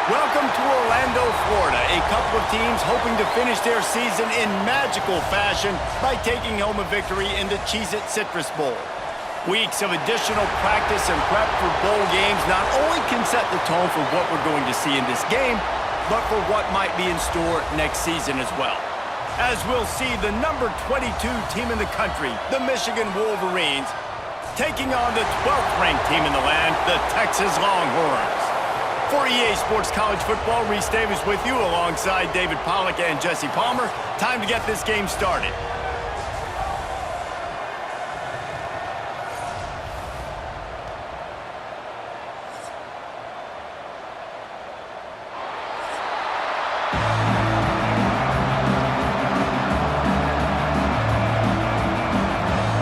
Welcome to Orlando, Florida. A couple of teams hoping to finish their season in magical fashion by taking home a victory in the Cheez Citrus Bowl. Weeks of additional practice and prep for bowl games not only can set the tone for what we're going to see in this game, but for what might be in store next season as well. As we'll see the number 22 team in the country, the Michigan Wolverines, taking on the 12th ranked team in the land, the Texas Longhorns. For EA Sports College Football, Reese Davis with you alongside David Pollack and Jesse Palmer. Time to get this game started.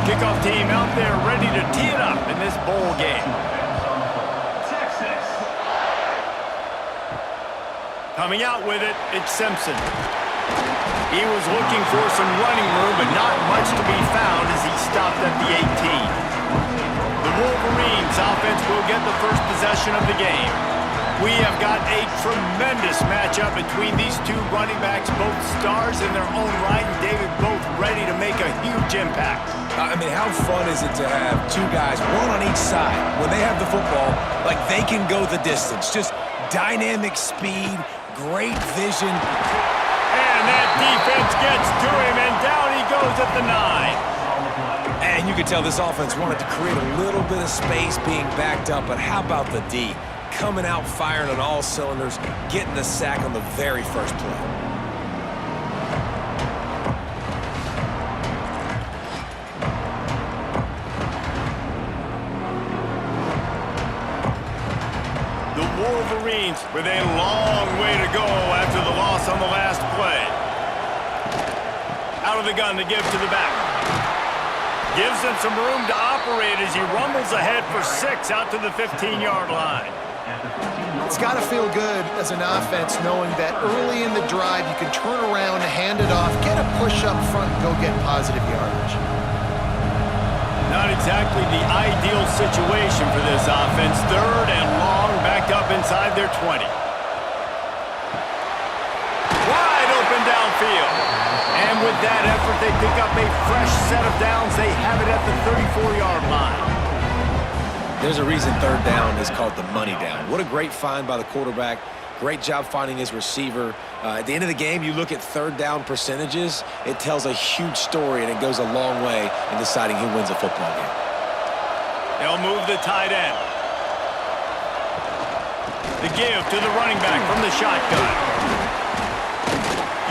Kickoff team out there ready to tee it up in this bowl game. Coming out with it, it's Simpson. He was looking for some running room, but not much to be found as he stopped at the 18. The Wolverines offense will get the first possession of the game. We have got a tremendous matchup between these two running backs, both stars in their own right, and David, both ready to make a huge impact. I mean, how fun is it to have two guys, one on each side, when they have the football, like they can go the distance. Just dynamic speed, great vision. And that defense gets to him, and down he goes at the 9. And you could tell this offense wanted to create a little bit of space being backed up, but how about the D? Coming out firing on all cylinders, getting the sack on the very first play. The Wolverines with a long way to go after the loss on the last play. Out of the gun to give to the back. Gives him some room to operate as he rumbles ahead for 6 out to the 15-yard line. It's got to feel good as an offense knowing that early in the drive you can turn around, hand it off, get a push up front, and go get positive yardage. Not exactly the ideal situation for this offense. 3rd and long, backed up inside their 20. Wide open downfield. And with that effort, they pick up a fresh set of downs. They have it at the 34-yard line. There's a reason 3rd down is called the money down. What a great find by the quarterback. Great job finding his receiver. At the end of the game, you look at 3rd down percentages. It tells a huge story, and it goes a long way in deciding who wins a football game. They'll move the tight end. The give to the running back from the shotgun.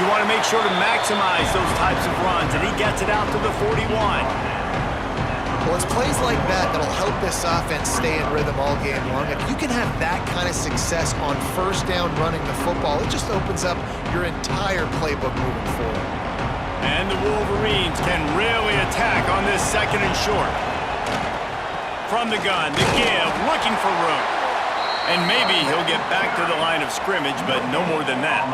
You want to make sure to maximize those types of runs, and he gets it out to the 41. Well, it's plays like that that'll help this offense stay in rhythm all game long. If you can have that kind of success on 1st down running the football, it just opens up your entire playbook moving forward. And the Wolverines can really attack on this 2nd and short. From the gun, the give, looking for room. And maybe he'll get back to the line of scrimmage, but no more than that.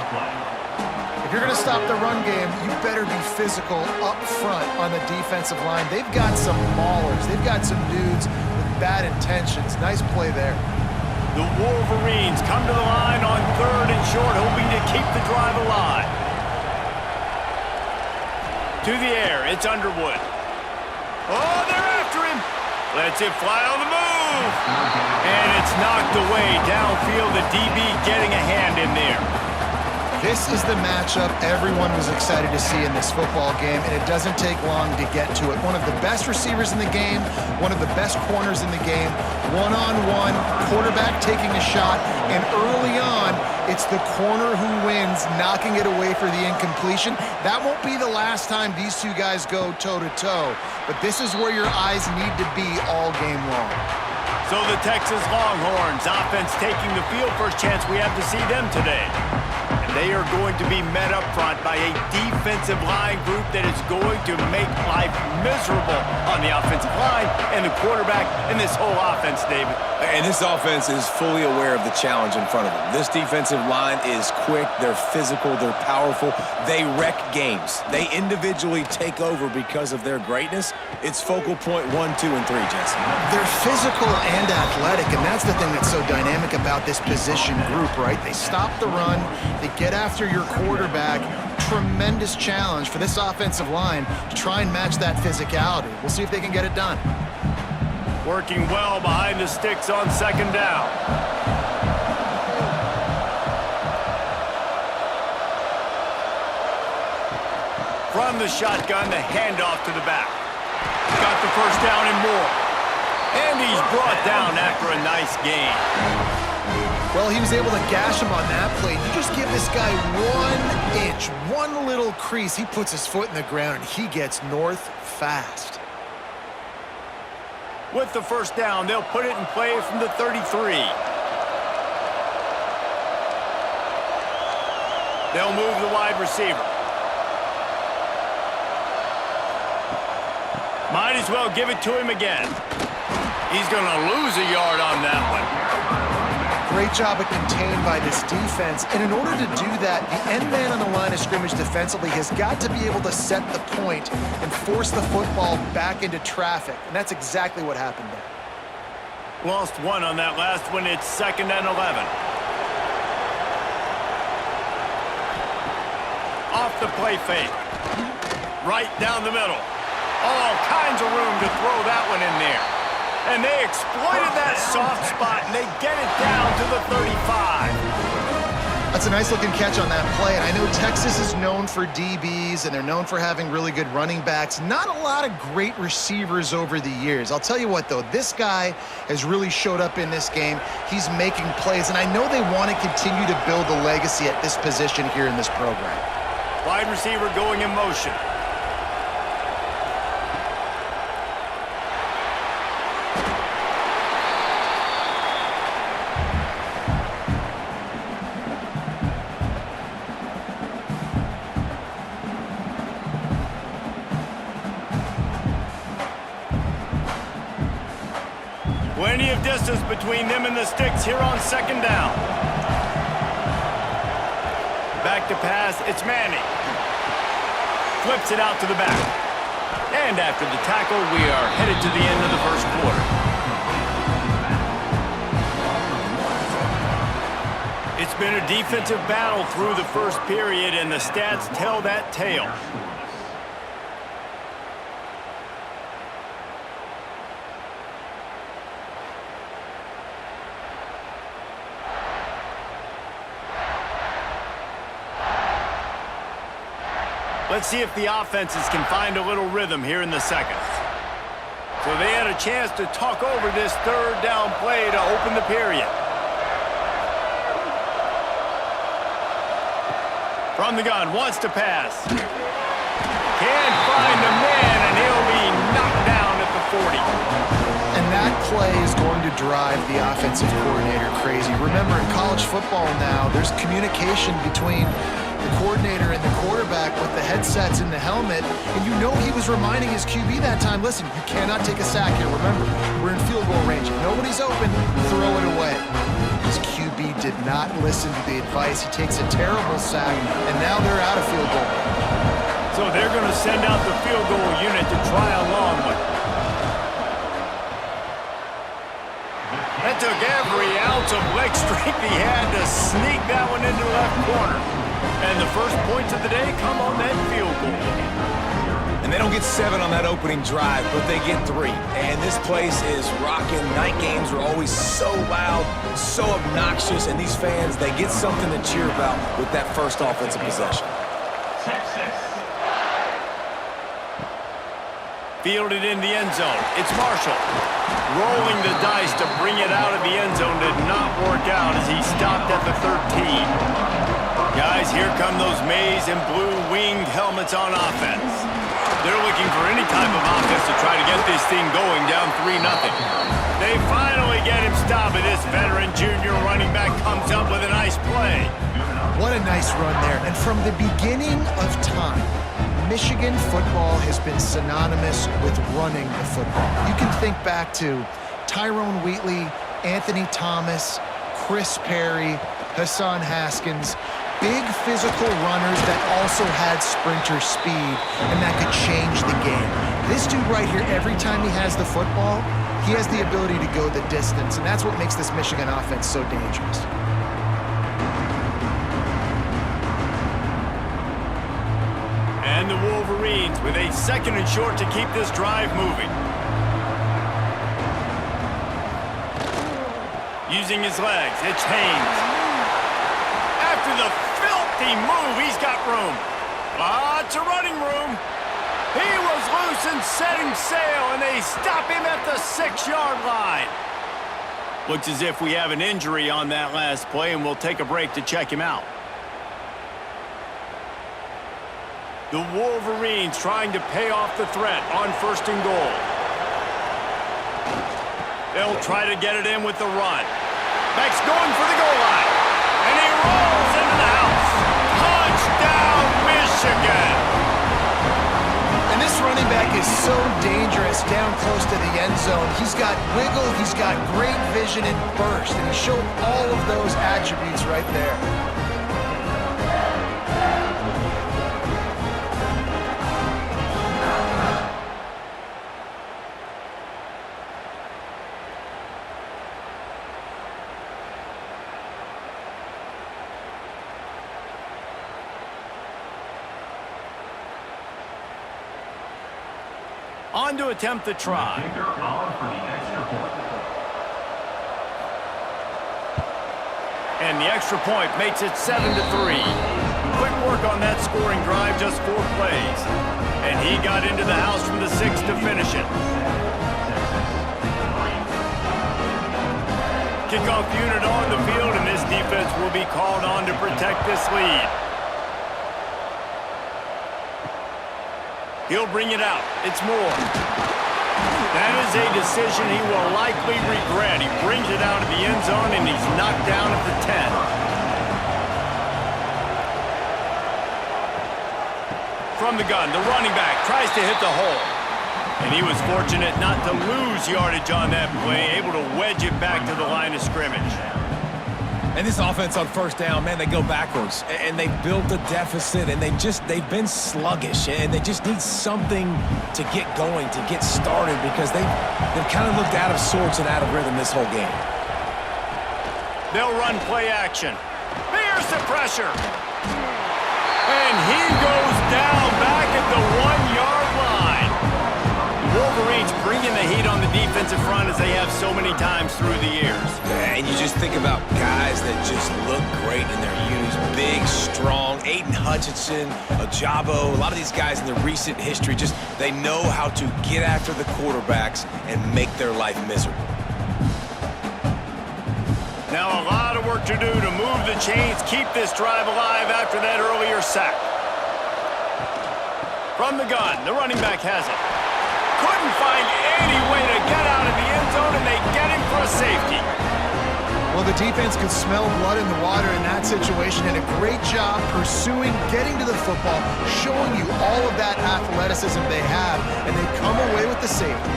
If you're going to stop the run game, you better be physical up front on the defensive line. They've got some maulers. They've got some dudes with bad intentions. Nice play there. The Wolverines come to the line on 3rd and short, hoping to keep the drive alive. To the air, it's Underwood. Oh, they're after him. Lets it fly on the move. And it's knocked away downfield. The DB getting a hand in there. This is the matchup everyone was excited to see in this football game, and it doesn't take long to get to it. One of the best receivers in the game, one of the best corners in the game, one-on-one, quarterback taking a shot, and early on, it's the corner who wins, knocking it away for the incompletion. That won't be the last time these two guys go toe-to-toe, but this is where your eyes need to be all game long. So the Texas Longhorns offense taking the field, first chance we have to see them today. They are going to be met up front by a defensive line group that is going to make life miserable on the offensive line and between the quarterback and this whole offense, David. And this offense is fully aware of the challenge in front of them. This defensive line is quick, they're physical, they're powerful. They wreck games. They individually take over because of their greatness. It's focal point 1, 2, and 3, Jesse. They're physical and athletic, and that's the thing that's so dynamic about this position group, right? They stop the run, they get after your quarterback. Tremendous challenge for this offensive line to try and match that physicality. We'll see if they can get it done. Working well behind the sticks on second down. From the shotgun, the handoff to the back. Got the first down and more. And he's brought down after a nice gain. Well, he was able to gash him on that play. You just give this guy 1 inch, one little crease. He puts his foot in the ground, and he gets north fast. With the first down, they'll put it in play from the 33. They'll move the wide receiver. Might as well give it to him again. He's going to lose a yard on that one. Great job of contained by this defense. And in order to do that, the end man on the line of scrimmage defensively has got to be able to set the point and force the football back into traffic. And that's exactly what happened there. Lost one on that last one. It's 2nd and 11. Off the play fake. Right down the middle. All kinds of room to throw that one in there. And they exploited that soft spot, and they get it down to the 35. That's a nice-looking catch on that play. And I know Texas is known for DBs, and they're known for having really good running backs. Not a lot of great receivers over the years. I'll tell you what, though, this guy has really showed up in this game. He's making plays, and I know they want to continue to build a legacy at this position here in this program. Wide receiver going in motion. Plenty of distance between them and the sticks here on second down. Back to pass, it's Manning. Flips it out to the back. And after the tackle, we are headed to the end of the first quarter. It's been a defensive battle through the first period, and the stats tell that tale. Let's see if the offenses can find a little rhythm here in the second. So they had a chance to talk over this third down play to open the period. From the gun, wants to pass. Can't find the man, and he'll be knocked down at the 40. And that play is going to drive the offensive coordinator crazy. Remember, in college football now, there's communication between the coordinator and the quarterback with the headsets and the helmet, and you know he was reminding his QB that time, listen, you cannot take a sack here. Remember, we're in field goal range. If nobody's open, throw it away. His QB did not listen to the advice. He takes a terrible sack, and now they're out of field goal. So they're going to send out the field goal unit to try a long one. That took every ounce of leg strength he had to sneak that one into the left corner. And the first points of the day come on that field goal. And they don't get 7 on that opening drive, but they get 3. And this place is rocking. Night games are always so loud, so obnoxious, and these fans, they get something to cheer about with that first offensive possession. Fielded in the end zone. It's Marshall. Rolling the dice to bring it out of the end zone did not work out as he stopped at the 13. Guys, here come those maize and blue winged helmets on offense. They're looking for any type of offense to try to get this thing going down 3-0. They finally get him stopped, and this veteran junior running back comes up with a nice play. What a nice run there. And from the beginning of time, Michigan football has been synonymous with running the football. You can think back to Tyrone Wheatley, Anthony Thomas, Chris Perry, Hassan Haskins, big physical runners that also had sprinter speed and that could change the game. This dude right here, every time he has the football, he has the ability to go the distance, and that's what makes this Michigan offense so dangerous. And the Wolverines with a 2nd and short to keep this drive moving. Using his legs, it's Haynes. After the filthy move, he's got room. Lots of running room. He was loose and setting sail, and they stop him at the 6-yard line. Looks as if we have an injury on that last play, and we'll take a break to check him out. The Wolverines trying to pay off the threat on 1st and goal. They'll try to get it in with the run. Beck's going for the goal line. And he rolls into the house. Touchdown, Michigan! And this running back is so dangerous down close to the end zone. He's got wiggle, he's got great vision and burst, and he showed all of those attributes right there. On to attempt the try. And the extra point makes it 7-3. Quick work on that scoring drive, just 4 plays. And he got into the house from the 6 to finish it. Kickoff unit on the field, and this defense will be called on to protect this lead. He'll bring it out. It's Moore. That is a decision he will likely regret. He brings it out of the end zone, and he's knocked down at the 10. From the gun, the running back tries to hit the hole. And he was fortunate not to lose yardage on that play, able to wedge it back to the line of scrimmage. And this offense on 1st down, man, they go backwards. And they built a deficit, and they've been sluggish. And they just need something to get going, to get started, because they've kind of looked out of sorts and out of rhythm this whole game. They'll run play action. There's the pressure. And he goes down back at the 1-yard line. Wolverines bringing the heat on the defensive front as they have so many times through the years. Yeah, and you just think about guys that just look great in their unis. Big, strong, Aiden Hutchinson, Ajabo, a lot of these guys in the recent history, just they know how to get after the quarterbacks and make their life miserable. Now a lot of work to do to move the chains, keep this drive alive after that earlier sack. From the gun, the running back has it. Couldn't find any way to get out of the end zone, and they get him for a safety. Well, the defense could smell blood in the water in that situation, and a great job pursuing, getting to the football, showing you all of that athleticism they have, and they come away with the safety.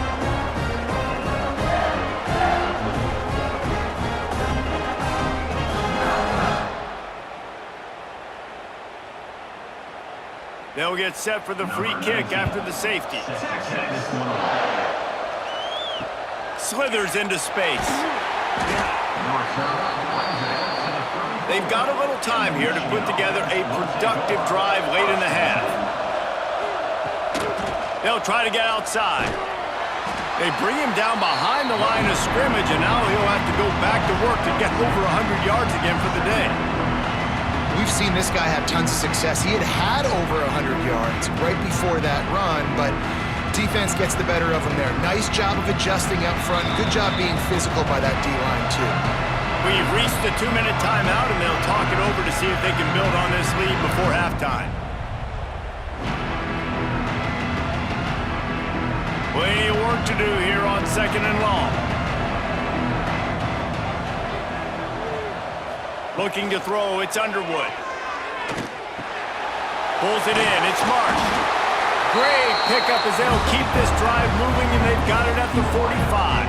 They'll get set for the free kick after the safety. Slithers into space. They've got a little time here to put together a productive drive late in the half. They'll try to get outside. They bring him down behind the line of scrimmage, and now he'll have to go back to work to get over 100 yards again for the day. We've seen this guy have tons of success. He had over 100 yards right before that run, but defense gets the better of him there. Nice job of adjusting up front. Good job being physical by that D-line, too. We've reached the 2-minute timeout, and they'll talk it over to see if they can build on this lead before halftime. Plenty of work to do here on 2nd and long. Looking to throw, it's Underwood. Pulls it in, it's Marsh. Great pickup as they'll keep this drive moving, and they've got it at the 45.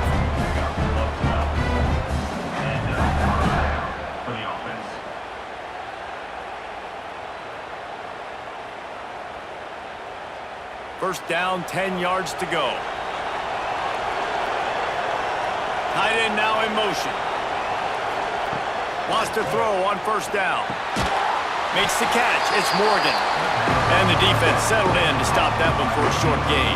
First down, 10 yards to go. Tight end now in motion. Wants to throw on first down. Makes the catch. It's Morgan. And the defense settled in to stop that one for a short gain.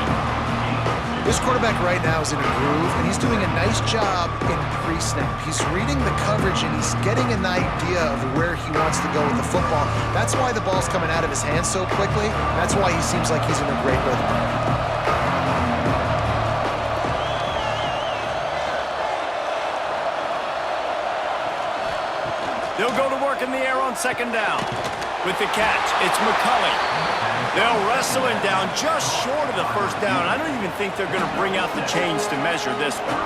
This quarterback right now is in a groove, and he's doing a nice job in pre-snap. He's reading the coverage, and he's getting an idea of where he wants to go with the football. That's why the ball's coming out of his hands so quickly. That's why he seems like he's in a great rhythm. They'll go to work in the air on second down. With the catch, it's McCulley. They'll wrestle him down just short of the first down. I don't even think they're going to bring out the chains to measure this one.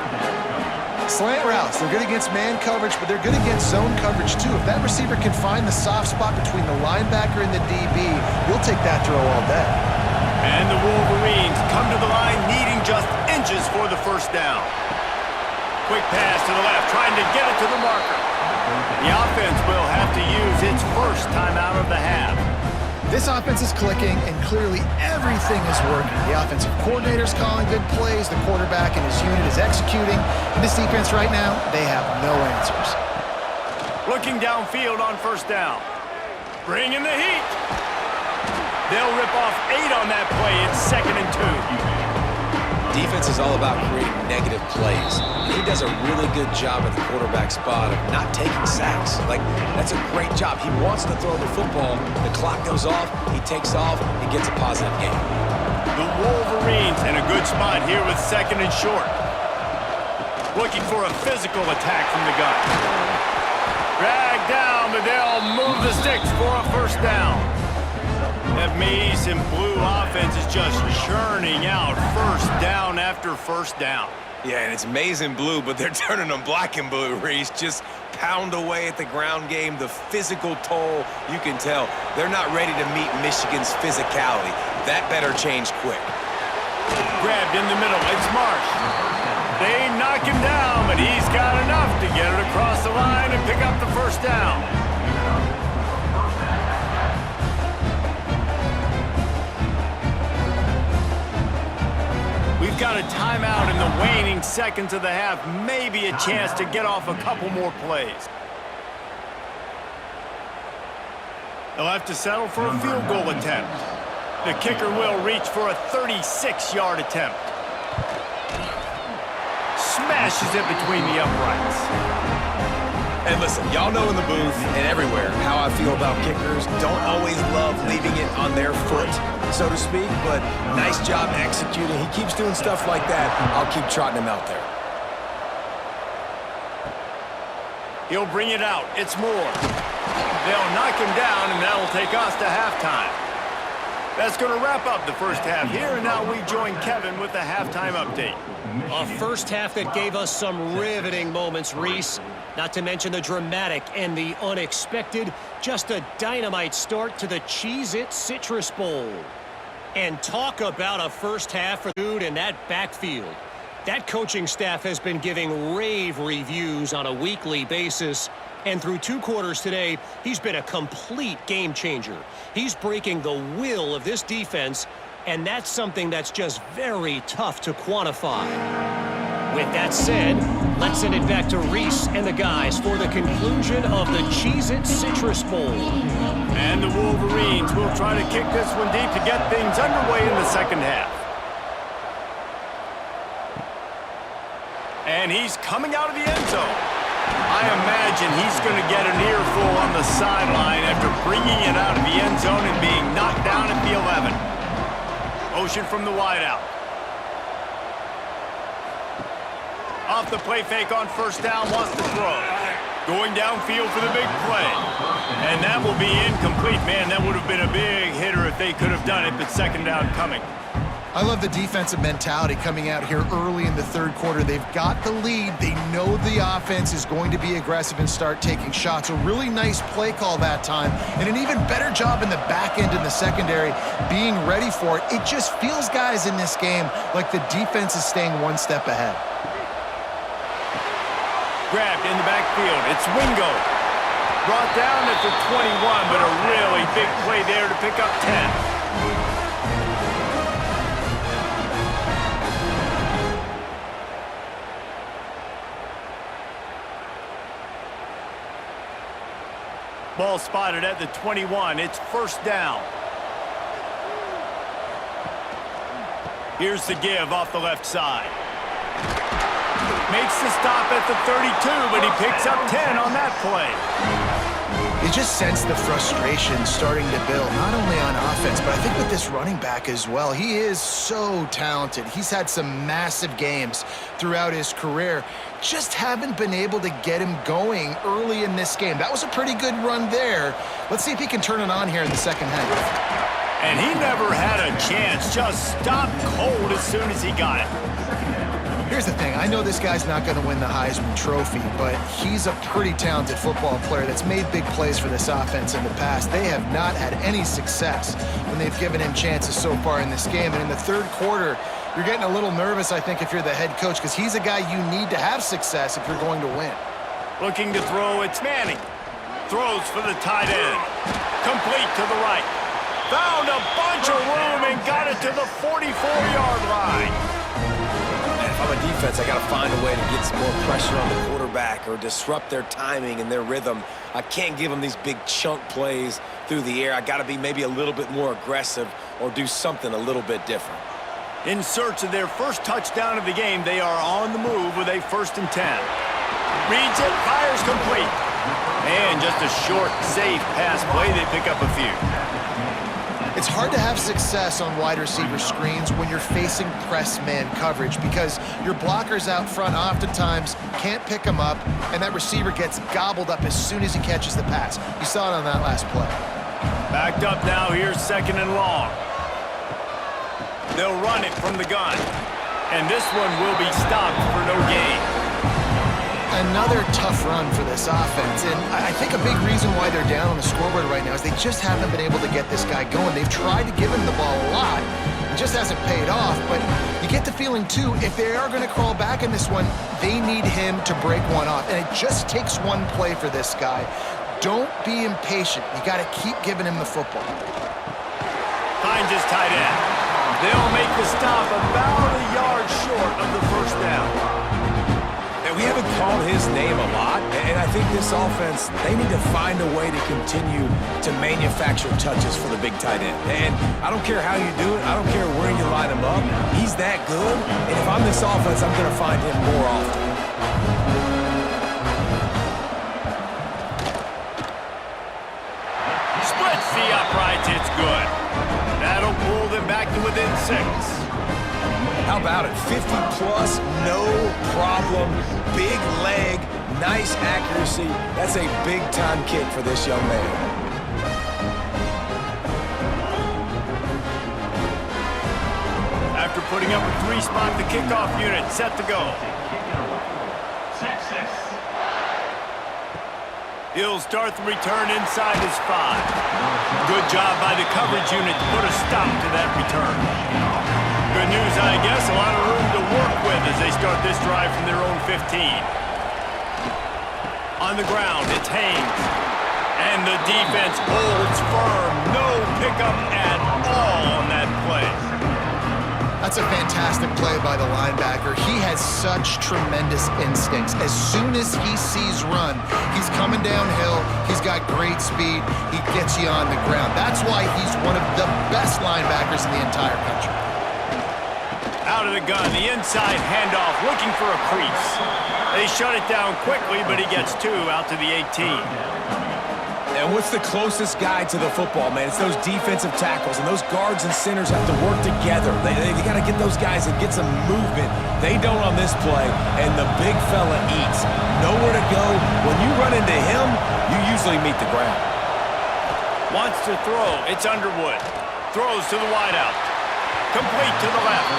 Slant routes, they're good against man coverage, but they're good against zone coverage too. If that receiver can find the soft spot between the linebacker and the DB, you'll take that throw all day. And the Wolverines come to the line needing just inches for the first down. Quick pass to the left, trying to get it to the marker. The offense will have to use its first timeout of the half. This offense is clicking, and clearly everything is working. The offensive coordinator's calling good plays, the quarterback and his unit is executing. And this defense right now, they have no answers. Looking downfield on first down. Bringing the heat. They'll rip off 8 on that play. It's 2nd and 2. Defense is all about creating negative plays. He does a really good job at the quarterback spot of not taking sacks. Like, that's a great job. He wants to throw the football. The clock goes off. He takes off. He gets a positive gain. The Wolverines in a good spot here with 2nd and short. Looking for a physical attack from the gun. Dragged down, but they'll move the sticks for a first down. That maize and blue offense is just churning out first down after first down. Yeah, and it's maize and blue, but they're turning them black and blue, Reese. Just pound away at the ground game, the physical toll. You can tell they're not ready to meet Michigan's physicality. That better change quick. Grabbed in the middle. It's Marsh. They knock him down, but he's got enough to get it across the line and pick up the first down. We've got a timeout in the waning seconds of the half. Maybe a chance to get off a couple more plays. They'll have to settle for a field goal attempt. The kicker will reach for a 36-yard attempt. Smashes it between the uprights. And listen, y'all know in the booth and everywhere how I feel about kickers. Don't always love leaving it on their foot, so to speak, but nice job executing. He keeps doing stuff like that. I'll keep trotting him out there. He'll bring it out. It's Moore. They'll knock him down, and that'll take us to halftime. That's going to wrap up the first half here, and now we join Kevin with the halftime update. A first half that gave us some riveting moments, Reese. Not to mention the dramatic and the unexpected. Just a dynamite start to the Cheez-It Citrus Bowl. And talk about a first half for dude in that backfield. That coaching staff has been giving rave reviews on a weekly basis. And through 2 quarters today, he's been a complete game changer. He's breaking the will of this defense, and that's something that's just very tough to quantify. With that said, let's send it back to Reese and the guys for the conclusion of the Cheez-It Citrus Bowl. And the Wolverines will try to kick this one deep to get things underway in the second half. And he's coming out of the end zone. I imagine he's going to get an earful on the sideline after bringing it out of the end zone and being knocked down at the 11. Motion from the wideout. Off the play fake on first down, wants to throw. Going downfield for the big play. And that will be incomplete. Man, that would have been a big hitter if they could have done it, but second down coming. I love the defensive mentality coming out here early in the third quarter. They've got the lead. They know the offense is going to be aggressive and start taking shots. A really nice play call that time, and an even better job in the back end in the secondary being ready for it. It just feels, guys, in this game like the defense is staying one step ahead. Grabbed in the backfield. It's Wingo. Brought down at the 21, but a really big play there to pick up 10. Ball spotted at the 21. It's first down. Here's the give off the left side. Makes the stop at the 32, but he picks up 10 on that play. You just sense the frustration starting to build, not only on offense, but I think with this running back as well. He is so talented. He's had some massive games throughout his career. Just haven't been able to get him going early in this game. That was a pretty good run there. Let's see if he can turn it on here in the second half. And he never had a chance. Just stopped cold as soon as he got it. Here's the thing. I know this guy's not going to win the Heisman Trophy, but he's a pretty talented football player that's made big plays for this offense in the past. They have not had any success when they've given him chances so far in this game. And in the third quarter, you're getting a little nervous, I think, if you're the head coach, because he's a guy you need to have success if you're going to win. Looking to throw, it's Manning. Throws for the tight end. Complete to the right. Found a bunch of room and got it to the 44-yard line. If I'm a defense, I got to find a way to get some more pressure on the quarterback or disrupt their timing and their rhythm. I can't give them these big chunk plays through the air. I got to be maybe a little bit more aggressive or do something a little bit different. In search of their first touchdown of the game, they are on the move with a 1st and 10. Reads it, fires complete. And just a short, safe pass play. They pick up a few. It's hard to have success on wide receiver screens when you're facing press man coverage because your blockers out front oftentimes can't pick them up, and that receiver gets gobbled up as soon as he catches the pass. You saw it on that last play. Backed up now, here's 2nd and long. They'll run it from the gun, and this one will be stopped for no gain. Another tough run for this offense, and I think a big reason why they're down on the scoreboard right now is they just haven't been able to get this guy going. They've tried to give him the ball a lot. It just hasn't paid off, but you get the feeling, too, if they are going to crawl back in this one, they need him to break one off, and it just takes one play for this guy. Don't be impatient. You got to keep giving him the football. Finds his tight end. They'll make the stop about a yard short of the first down. We haven't called his name a lot, and I think this offense, they need to find a way to continue to manufacture touches for the big tight end. And I don't care how you do it. I don't care where you line him up. He's that good, and if I'm this offense, I'm going to find him more often. Splits the uprights. It's good. That'll pull them back to within 6. How about it? 50-plus, no problem. Big leg, nice accuracy. That's a big-time kick for this young man. After putting up a 3-spot, the kickoff unit set to go. He'll start the return inside his 5. Good job by the coverage unit to put a stop to that return. Good news, I guess. A lot of room to work with as they start this drive from their own 15. On the ground, it's Haynes. And the defense holds firm. No pickup at all on that play. That's a fantastic play by the linebacker. He has such tremendous instincts. As soon as he sees run, he's coming downhill. He's got great speed. He gets you on the ground. That's why he's one of the best linebackers in the entire country. Out of the gun, the inside handoff, looking for a crease. They shut it down quickly, but he gets 2 out to the 18. And what's the closest guy to the football, man? It's those defensive tackles, and those guards and centers have to work together. They got to get those guys and get some movement. They don't on this play, and the big fella eats. Nowhere to go. When you run into him, you usually meet the ground. Wants to throw. It's Underwood. Throws to the wideout. complete to the left.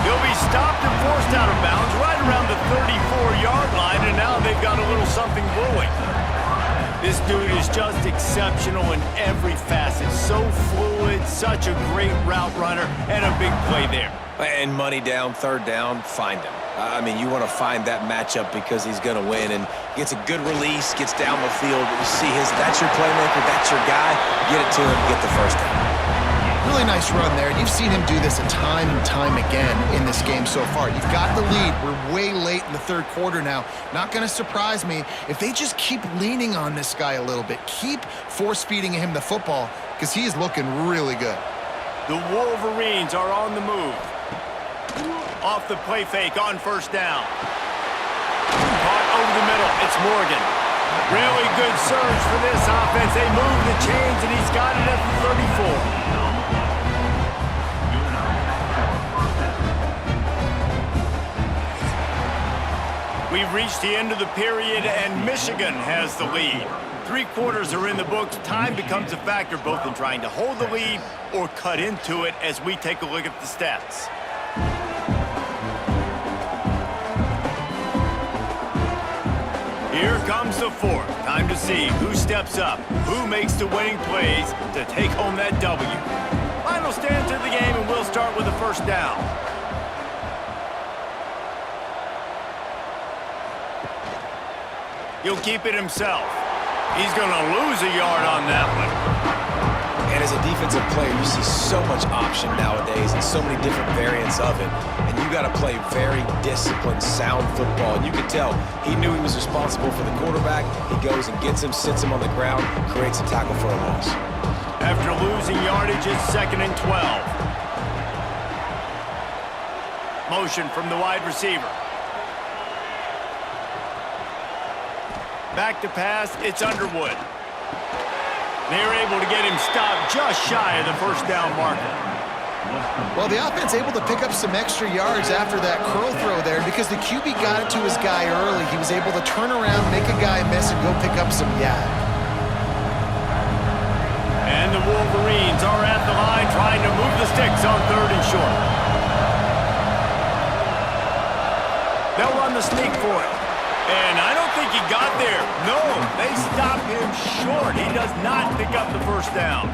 He'll be stopped and forced out of bounds right around the 34-yard line, and now they've got a little something brewing. This dude is just exceptional in every facet. So fluid, such a great route runner, and a big play there. And money down, third down, find him. I mean, you want to find that matchup because he's going to win, and gets a good release, gets down the field. You see that's your playmaker, that's your guy. Get it to him, get the first down. Really nice run there. You've seen him do this a time and time again in this game so far. You've got the lead. We're way late in the third quarter now. Not going to surprise me if they just keep leaning on this guy a little bit. Keep force-feeding him the football because he is looking really good. The Wolverines are on the move. Off the play fake on first down. Caught over the middle. It's Morgan. Really good surge for this offense. They move the chains, and he's got it at the 34. We've reached the end of the period, and Michigan has the lead. 3 quarters are in the books. Time becomes a factor both in trying to hold the lead or cut into it as we take a look at the stats. Here comes the fourth. Time to see who steps up, who makes the winning plays to take home that W. Final stance of the game, and we'll start with the first down. He'll keep it himself. He's going to lose a yard on that one. And as a defensive player, you see so much option nowadays and so many different variants of it. And you got to play very disciplined, sound football. And you could tell he knew he was responsible for the quarterback. He goes and gets him, sits him on the ground, creates a tackle for a loss. After losing yardage, it's 2nd and 12. Motion from the wide receiver. Back to pass, it's Underwood. They're able to get him stopped just shy of the first down marker. Well, the offense able to pick up some extra yards after that curl throw there because the QB got it to his guy early. He was able to turn around, make a guy miss, and go pick up some yak. And the Wolverines are at the line trying to move the sticks on 3rd and short. They'll run the sneak for it. And I don't think he got there. No, they stop him short. He does not pick up the first down.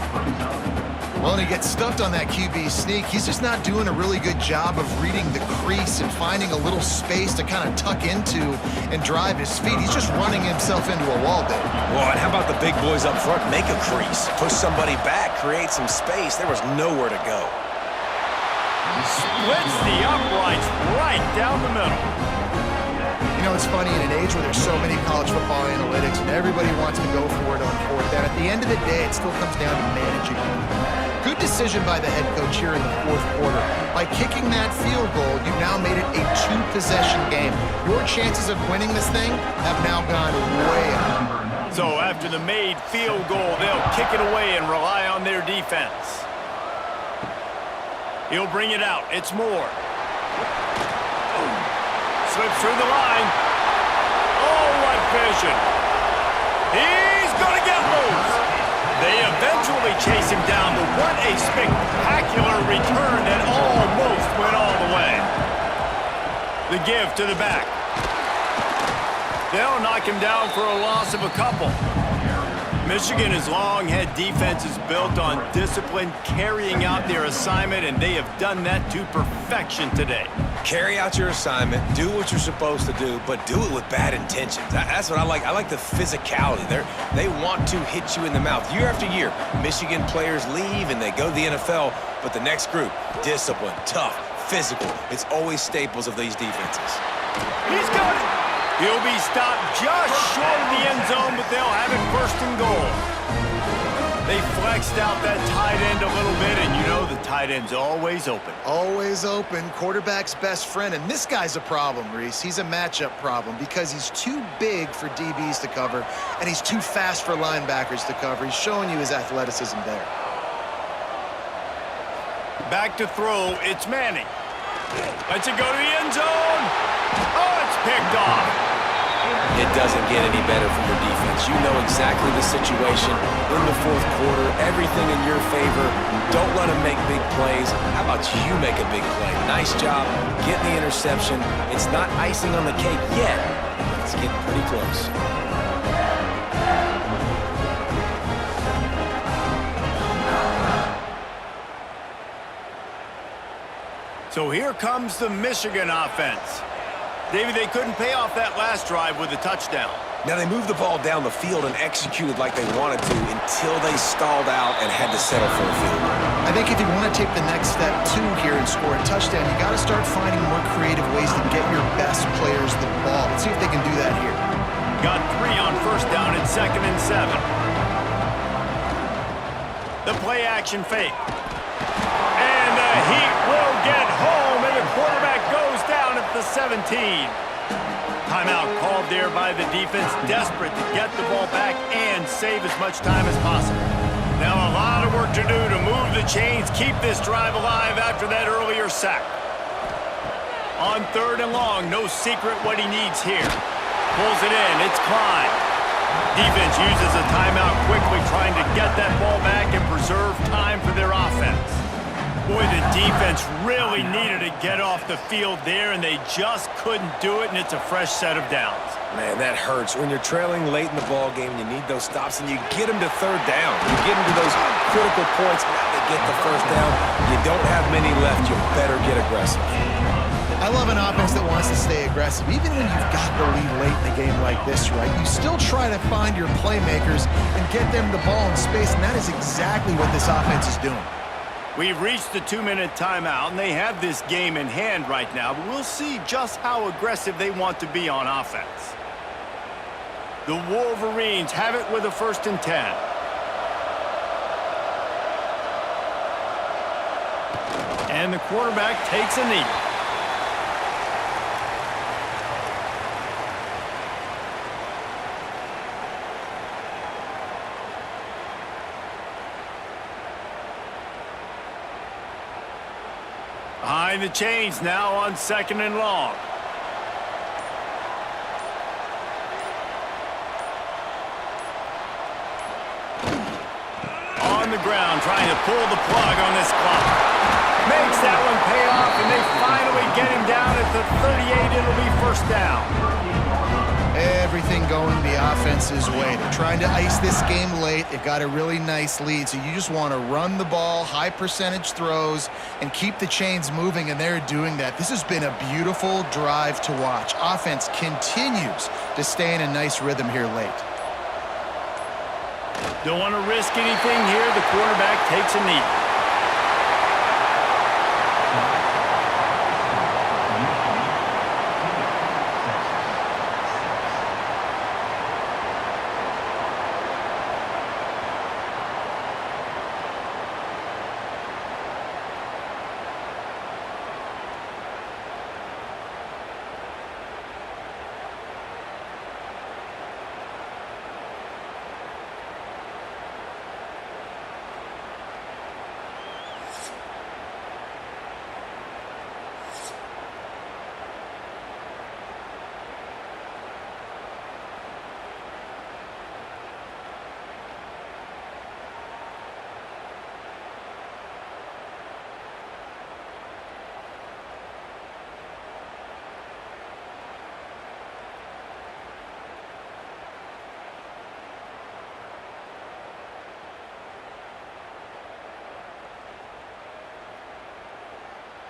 Well, and he gets stuffed on that QB sneak. He's just not doing a really good job of reading the crease and finding a little space to kind of tuck into and drive his feet. He's just running himself into a wall there. Well, and how about the big boys up front? Make a crease. Push somebody back. Create some space. There was nowhere to go. Splits the uprights right down the middle. You know, it's funny, in an age where there's so many college football analytics and everybody wants to go for it on 4th down, at the end of the day, it still comes down to managing. Good decision by the head coach here in the 4th quarter. By kicking that field goal, you've now made it a 2-possession game. Your chances of winning this thing have now gone way up. So after the made field goal, they'll kick it away and rely on their defense. He'll bring it out. It's Moore. Slips through the line. Oh, what vision. He's going to get loose. They eventually chase him down, but what a spectacular return that almost went all the way. The give to the back. They'll knock him down for a loss of a couple. Michigan has long had defenses built on discipline, carrying out their assignment, and they have done that to perfection today. Carry out your assignment, do what you're supposed to do, but do it with bad intentions. That's what I like. I like the physicality. They want to hit you in the mouth. Year after year, Michigan players leave and they go to the NFL, but the next group, discipline, tough, physical. It's always staples of these defenses. He's got it. He'll be stopped just short of the end zone, but they'll have it 1st and goal. They flexed out that tight end a little bit, and you know the tight end's always open. Always open, quarterback's best friend, and this guy's a problem, Reese. He's a matchup problem because he's too big for DBs to cover, and he's too fast for linebackers to cover. He's showing you his athleticism there. Back to throw, it's Manning. Lets it go to the end zone. Oh, it's picked off. It doesn't get any better from your defense. You know exactly the situation in the fourth quarter, everything in your favor. Don't let them make big plays. How about you make a big play? Nice job getting the interception. It's not icing on the cake yet, but it's getting pretty close. So here comes the Michigan offense. David, they couldn't pay off that last drive with a touchdown. Now, they moved the ball down the field and executed like they wanted to until they stalled out and had to settle for a field goal. I think if you want to take the next step, too, here and score a touchdown, you got to start finding more creative ways to get your best players the ball. Let's see if they can do that here. Got 3 on first down and 2nd and 7. The play action fake. And the Heat will get home, and the quarterback goes down at the 17. Timeout called there by the defense, desperate to get the ball back and save as much time as possible. Now a lot of work to do to move the chains, keep this drive alive after that earlier sack. On 3rd and long, no secret what he needs here. Pulls it in, it's Klein. Defense uses a timeout quickly, trying to get that ball back and preserve time for their offense. Boy, the defense really needed to get off the field there, and they just couldn't do it, and it's a fresh set of downs. Man, that hurts. When you're trailing late in the ball game, you need those stops, and you get them to 3rd down. You get them to those critical points. Now they get the 1st down. You don't have many left. You better get aggressive. I love an offense that wants to stay aggressive. Even when you've got the lead late in the game like this, right, you still try to find your playmakers and get them the ball in space, and that is exactly what this offense is doing. We've reached the 2-minute timeout, and they have this game in hand right now, but we'll see just how aggressive they want to be on offense. The Wolverines have it with a 1st and 10. And the quarterback takes a knee. Behind the chains now on 2nd and long. On the ground, trying to pull the plug on this clock. Makes that one pay off, and they finally get him down at the 38. It'll be 1st down. Everything going the offense's way. They're trying to ice this game late. They've got a really nice lead, so you just want to run the ball, high percentage throws, and keep the chains moving, and they're doing that. This has been a beautiful drive to watch. Offense continues to stay in a nice rhythm here late. Don't want to risk anything here. The quarterback takes a knee.